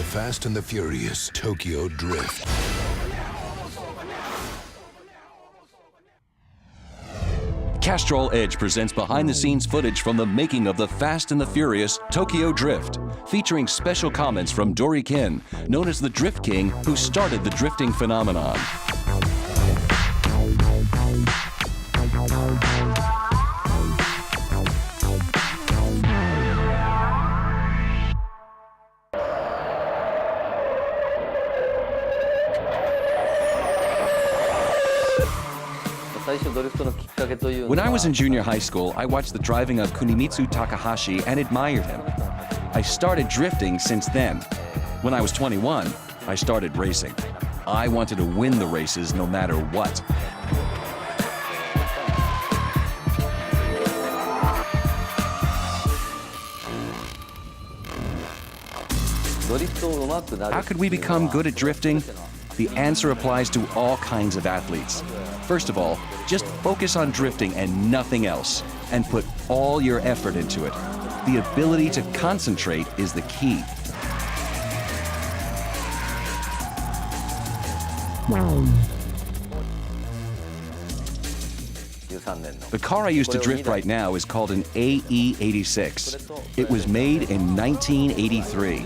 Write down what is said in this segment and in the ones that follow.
Fast and the Furious Tokyo Drift. Castrol Edge presents behind-the-scenes footage from the making of the Fast and the Furious Tokyo Drift, featuring special comments from Dori, known as the Drift King, who started the drifting phenomenon. When I was in junior high school, I watched the driving of Kunimitsu Takahashi and admired him. I started drifting since then. When I was 21, I started racing. I wanted to win the races no matter what. How could we become good at drifting? The answer applies to all kinds of athletes. First of all, just focus on drifting and nothing else, and put all your effort into it. The ability to concentrate is the key. The car I use to drift right now is called an AE86. It was made in 1983.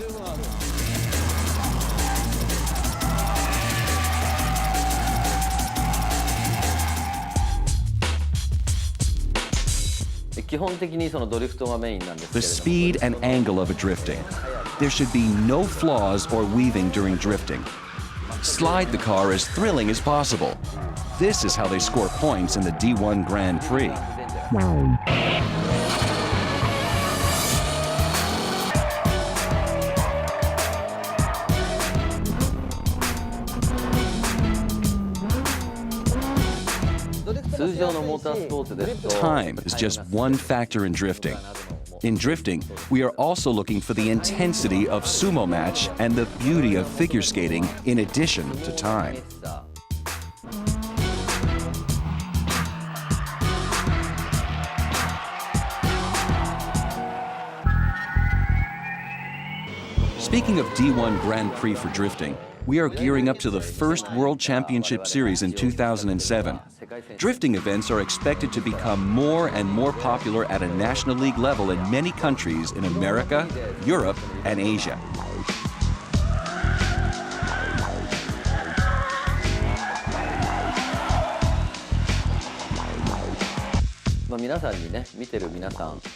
The speed and angle of a drifting. There should be no flaws or weaving during drifting. Slide the car as thrilling as possible. This is how they score points in the D1 Grand Prix. Time is just one factor in drifting. In drifting, we are also looking for the intensity of sumo match and the beauty of figure skating in addition to time. Speaking of D1 Grand Prix for drifting, we are gearing up to the first World Championship Series in 2007. Drifting events are expected to become more and more popular at a National League level in many countries in America, Europe, and Asia.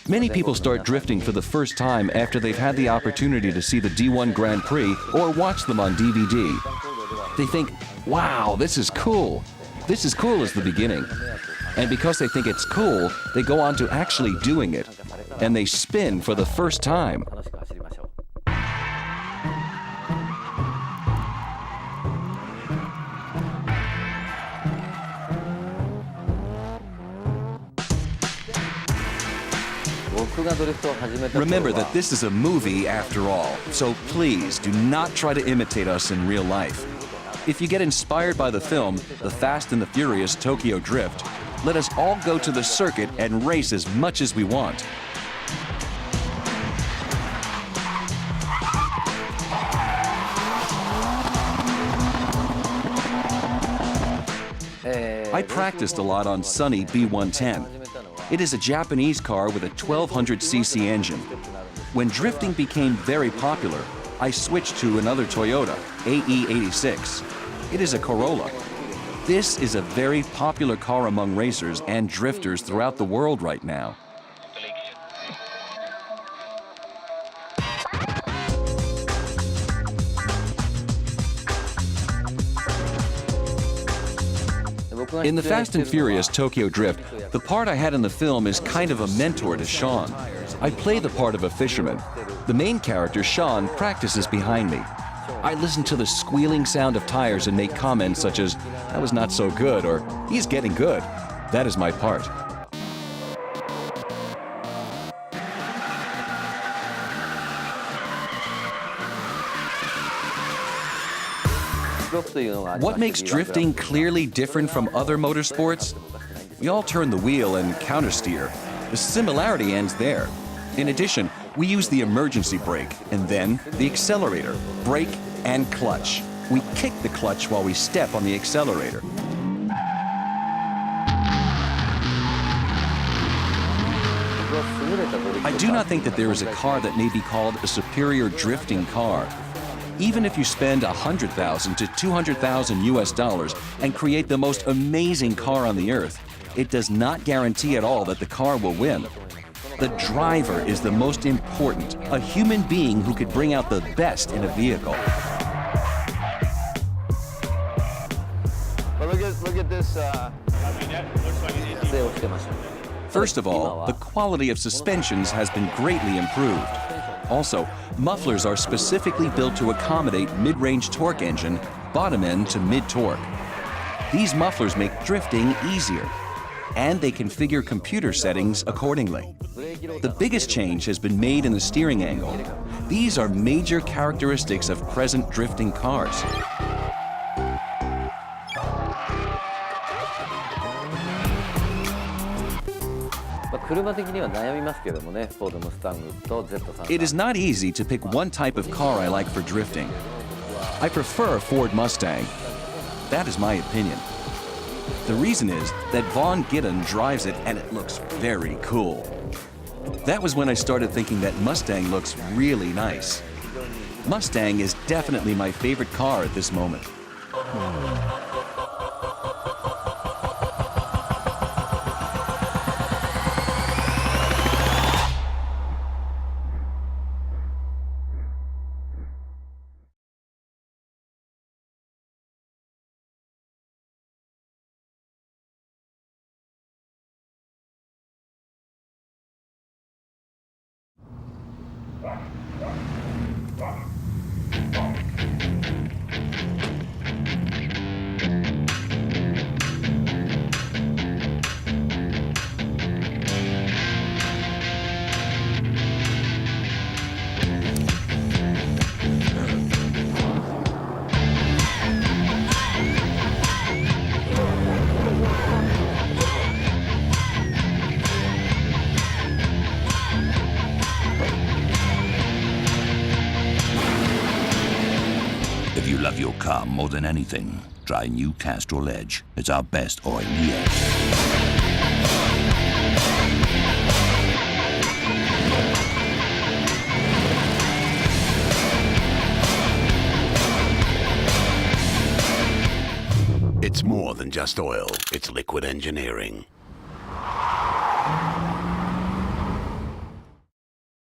Many people start drifting for the first time after they've had the opportunity to see the D1 Grand Prix or watch them on DVD. They think, wow, this is cool. This is cool is the beginning. And because they think it's cool, they go on to actually doing it. And they spin for the first time. Remember that this is a movie after all, so please do not try to imitate us in real life. If you get inspired by the film, The Fast and the Furious Tokyo Drift, let us all go to the circuit and race as much as we want. I practiced a lot on Sunny B110. It is a Japanese car with a 1200cc engine. When drifting became very popular, I switched to another Toyota, AE86. It is a Corolla. This is a very popular car among racers and drifters throughout the world right now. In the Fast and Furious Tokyo Drift, the part I had in the film is kind of a mentor to Sean. I play the part of a fisherman. The main character, Sean, practices behind me. I listen to the squealing sound of tires and make comments such as, "That was not so good," or "He's getting good." That is my part. What makes drifting clearly different from other motorsports? We all turn the wheel and countersteer. The similarity ends there. In addition, We use the emergency brake and then the accelerator, brake, and clutch. We kick the clutch while we step on the accelerator. I do not think that there is a car that may be called a superior drifting car. Even if you spend $100,000 to $200,000 US and create the most amazing car on the earth, it does not guarantee at all that the car will win. The driver is the most important, a human being who could bring out the best in a vehicle. But look at this. First of all, the quality of suspensions has been greatly improved. Also, mufflers are specifically built to accommodate mid-range torque engine, bottom end to mid-torque. These mufflers make drifting easier, and they configure computer settings accordingly. The biggest change has been made in the steering angle. These are major characteristics of present drifting cars. It is not easy to pick one type of car I like for drifting. I prefer a Ford Mustang. That is my opinion. The reason is that Vaughn Giddon drives it and it looks very cool. That was when I started thinking that Mustang looks really nice. Mustang is definitely my favorite car at this moment. If you love your car more than anything, try new Castrol Edge. It's our best oil yet. It's more than just oil. It's liquid engineering.